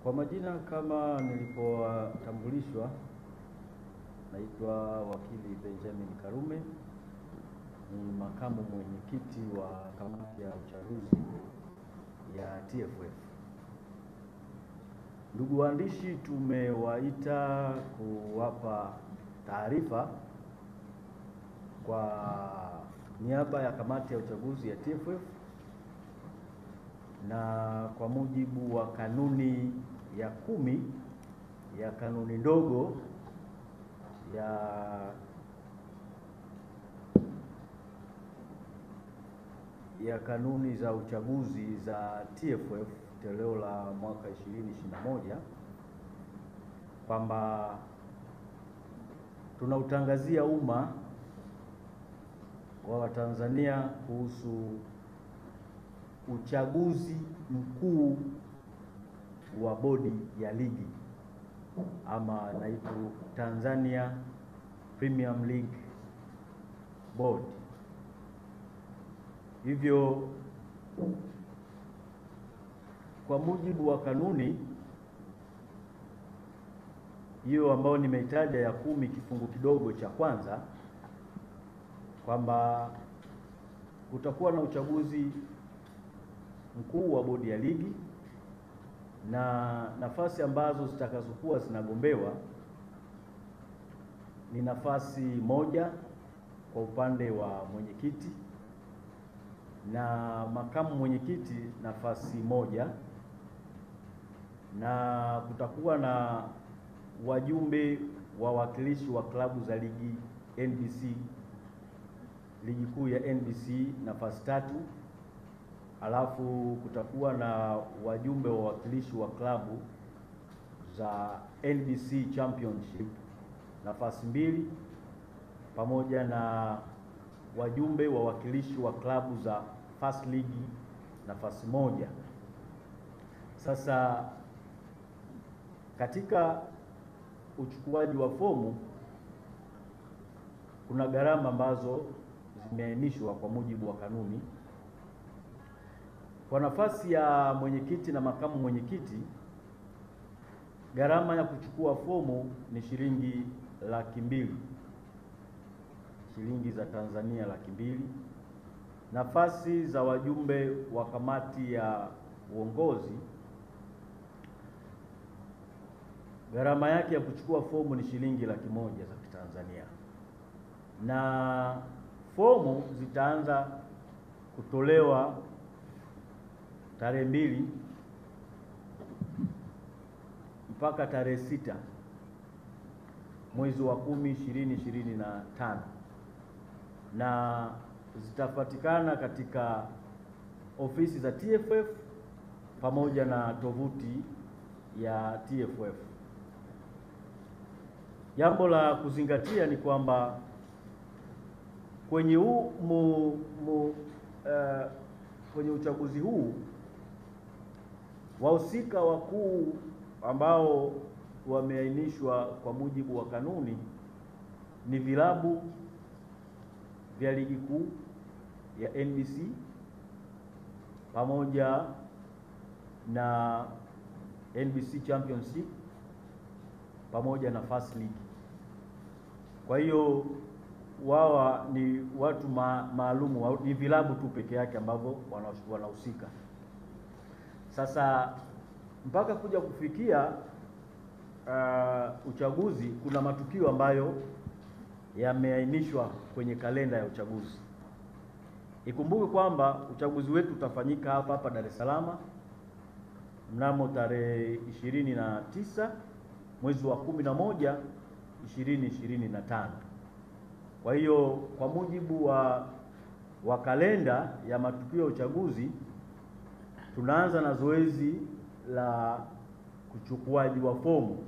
Kwa majina kama nilipotambulishwa, naitwa wakili Benjamin Karume, ni makamu mwenyekiti wa kamati ya uchaguzi ya TFF. Ndugu waandishi, tumewaita kuwapa taarifa kwa niaba ya kamati ya uchaguzi ya TFF na kwa mujibu wa kanuni ya 10 ya kanuni ndogo ya kanuni za uchaguzi za TFF toleo la mwaka 2021 kwamba tunautangazia umma wa Watanzania kuhusu uchaguzi mkuu wa bodi ya ligi ama naitu Tanzania Premier League Board. Hivyo kwa mujibu wa kanuni hiyo ambayo nimeitaja ya 10 kifungu kidogo cha kwanza, kwamba kutakuwa na uchaguzi mkuu wa bodi ya ligi na nafasi ambazo zitakazokuwa zinagombewa ni nafasi moja kwa upande wa mwenyekiti na makamu mwenyekiti nafasi moja, na kutakuwa na wajumbe wawakilishi wa klabu za ligi NBC, ligi kuu ya NBC nafasi 3. Alafu kutakuwa na wajumbe wawakilishi wa klabu za NBC Championship nafasi 2, pamoja na wajumbe wawakilishi wa klabu za First League nafasi 1. Sasa katika uchukuaji wa fomu kuna gharama ambazo zimeainishwa kwa mujibu wa kanuni. Kwa nafasi ya mwenyekiti na makamu mwenyekiti, gharama ya kuchukua fomu ni shilingi 200,000 shilingi za Tanzania 200,000. Nafasi za wajumbe wa kamati ya uongozi, gharama yake ya kuchukua fomu ni shilingi 100,000 za Kitanzania, na fomu zitaanza kutolewa tarehe 2 mpaka tarehe 6 mwezi wa 10 2025, na zitapatikana katika ofisi za TFF pamoja na tovuti ya TFF. Jambo la kuzingatia ni kwamba kwenye kwenye uchaguzi huu wahusika wakuu ambao wameainishwa kwa mujibu wa kanuni ni vilabu vya ligi kuu ya NBC pamoja na NBC Championship pamoja na First League. Kwa hiyo wao ni watu maalumu, ni vilabu tu peke yake ambavyo wanahusika. Sasa mpaka kuja kufikia uchaguzi, kuna matukio ambayo yameainishwa kwenye kalenda ya uchaguzi. Ikumbuke kwamba uchaguzi wetu utafanyika hapa Dar es Salaam mnamo tarehe 29 mwezi wa 11 2025. Kwa hiyo kwa mujibu wa kalenda ya matukio ya uchaguzi, tunaanza na zoezi la uchukuaji wa fomu.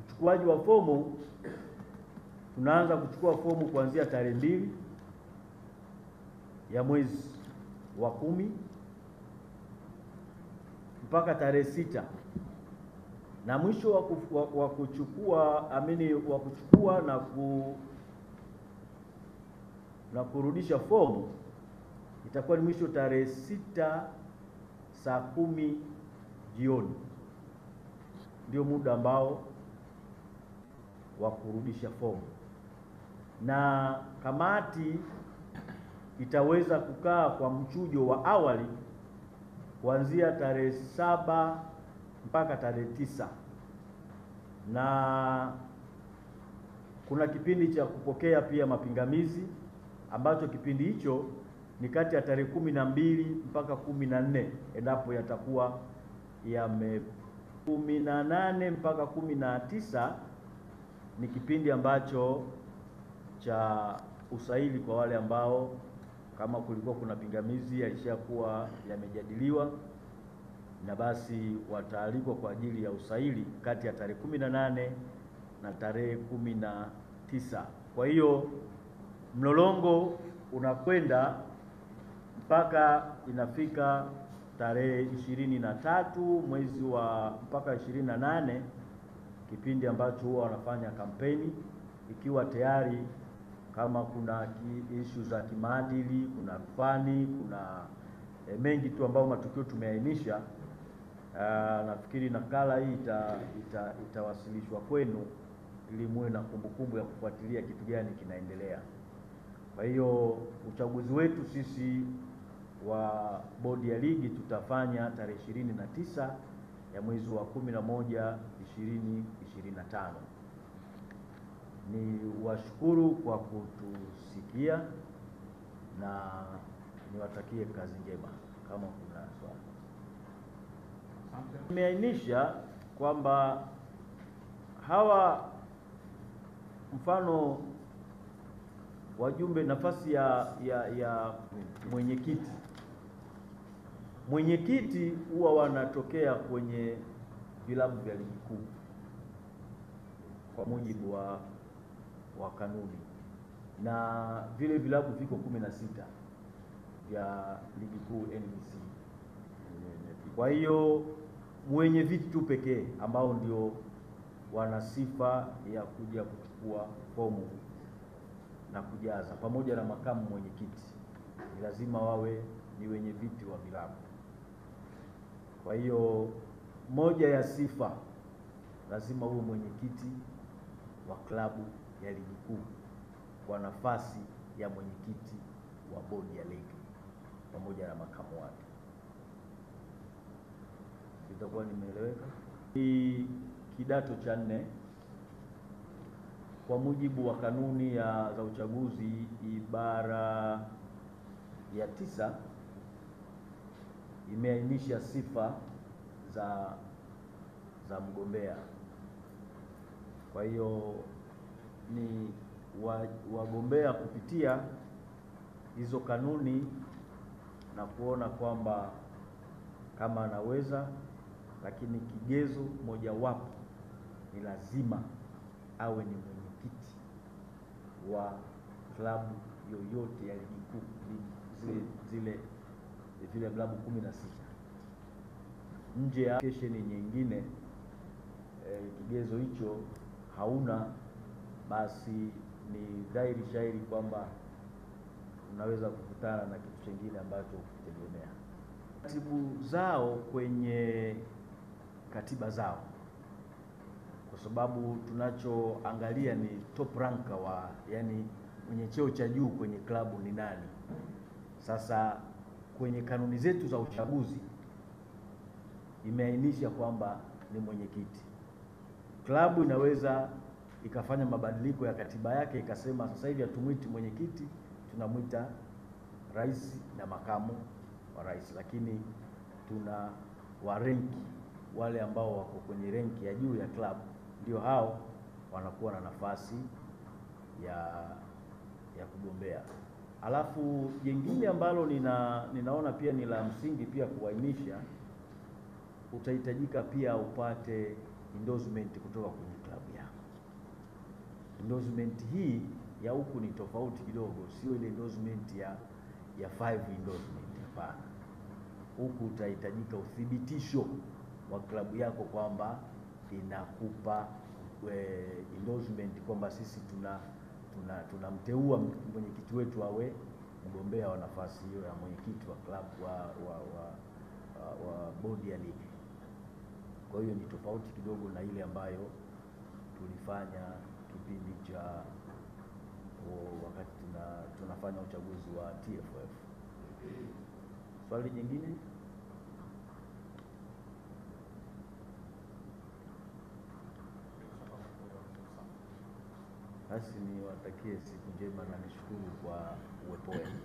Uchukuaji wa fomu, tunaanza kuchukua fomu kuanzia tarehe 2 ya mwezi wa 10 mpaka tarehe 6, na mwisho wa kuchukua na kurudisha fomu itakuwa ni mwisho tarehe 6 saa 10 jioni. ndio muda ambao wa kurudisha fomu, na kamati itaweza kukaa kwa mchujo wa awali kuanzia tarehe 7 mpaka tarehe 9, na kuna kipindi cha kupokea pia mapingamizi ambacho kipindi hicho ni kati ya tarehe 12 mpaka 14, endapo yatakuwa 18 mpaka 19 ni kipindi ambacho cha usaili kwa wale ambao kama kulikuwa kuna pingamizi yalishakuwa yamejadiliwa, na basi wataalikwa kwa ajili ya usaili kati ya tarehe 18 na tarehe 19. Kwa hiyo mlolongo unakwenda mpaka inafika tarehe 23 mwezi wa mpaka 28, kipindi ambacho huwa wanafanya kampeni, ikiwa tayari kama kuna issue za kimaadili, kuna rufani, kuna mengi tu ambao matukio tumeainisha. Nafikiri nakala hii itawasilishwa kwenu ili muwe na kumbukumbu ya kufuatilia kitu gani kinaendelea. Kwa hiyo uchaguzi wetu sisi wa bodi ya ligi tutafanya tarehe 29 ya mwezi wa 11 2025. Ni washukuru kwa kutusikia na niwatakie kazi njema. Kama kuna swali, nimeainisha kwamba hawa mfano wajumbe, nafasi ya mwenyekiti huwa wanatokea kwenye vilabu vya ligi kuu kwa mujibu wa kanuni, na vile vilabu viko 16 vya ligi kuu NBC. Kwa hiyo mwenye viti tu pekee ambao ndio wana sifa ya kuja kuchukua fomu na kujaza, pamoja na makamu mwenyekiti ni lazima wawe ni wenye viti wa vilabu. Kwa hiyo moja ya sifa, lazima uwe mwenyekiti wa klabu ya ligi kuu kwa nafasi ya mwenyekiti wa bodi ya ligi pamoja na makamu wake. Itakuwa nimeeleweka? Ni kidato cha 4 kwa mujibu wa kanuni za uchaguzi ibara ya 9 imeainisha sifa za mgombea. Kwa hiyo ni wagombea kupitia hizo kanuni na kuona kwamba kama anaweza, lakini kigezo mojawapo ni lazima awe ni mwenyekiti wa klabu yoyote ya ligi kuu, zile klabu 16. Nje ya kesheni nyingine kigezo hicho hauna, basi ni dhahiri shairi kwamba unaweza kukutana na kitu kingine ambacho ukitegemea. Taratibu zao kwenye katiba zao, kwa sababu tunachoangalia ni top ranker yani mwenye cheo cha juu kwenye klabu ni nani. Sasa kwenye kanuni zetu za uchaguzi imeainisha kwamba ni mwenyekiti. Klabu inaweza ikafanya mabadiliko ya katiba yake ikasema sasa hivi hatumwiti mwenyekiti, tunamwita rais na makamu wa rais, lakini tuna warenki wale ambao wako kwenye renki ya juu ya klabu, ndio hao wanakuwa na nafasi ya kugombea. Alafu jingine ambalo ninaona pia ni la msingi pia kuainisha, utahitajika pia upate endorsement kutoka kwenye klabu yako. Endorsement hii ya huku ni tofauti kidogo, sio ile endorsement ya 5 endorsement, hapana. Huku utahitajika uthibitisho wa klabu yako kwamba inakupa endorsement kwamba sisi tunamteua mwenyekiti wetu awe mgombea wa nafasi hiyo ya mwenyekiti wa klabu wa bodi ya ligi. Kwa hiyo ni tofauti kidogo na ile ambayo tulifanya kipindi cha wakati tunafanya uchaguzi wa TFF. Swali jingine? Basi niwatakie siku njema na nishukuru kwa uwepo wenu.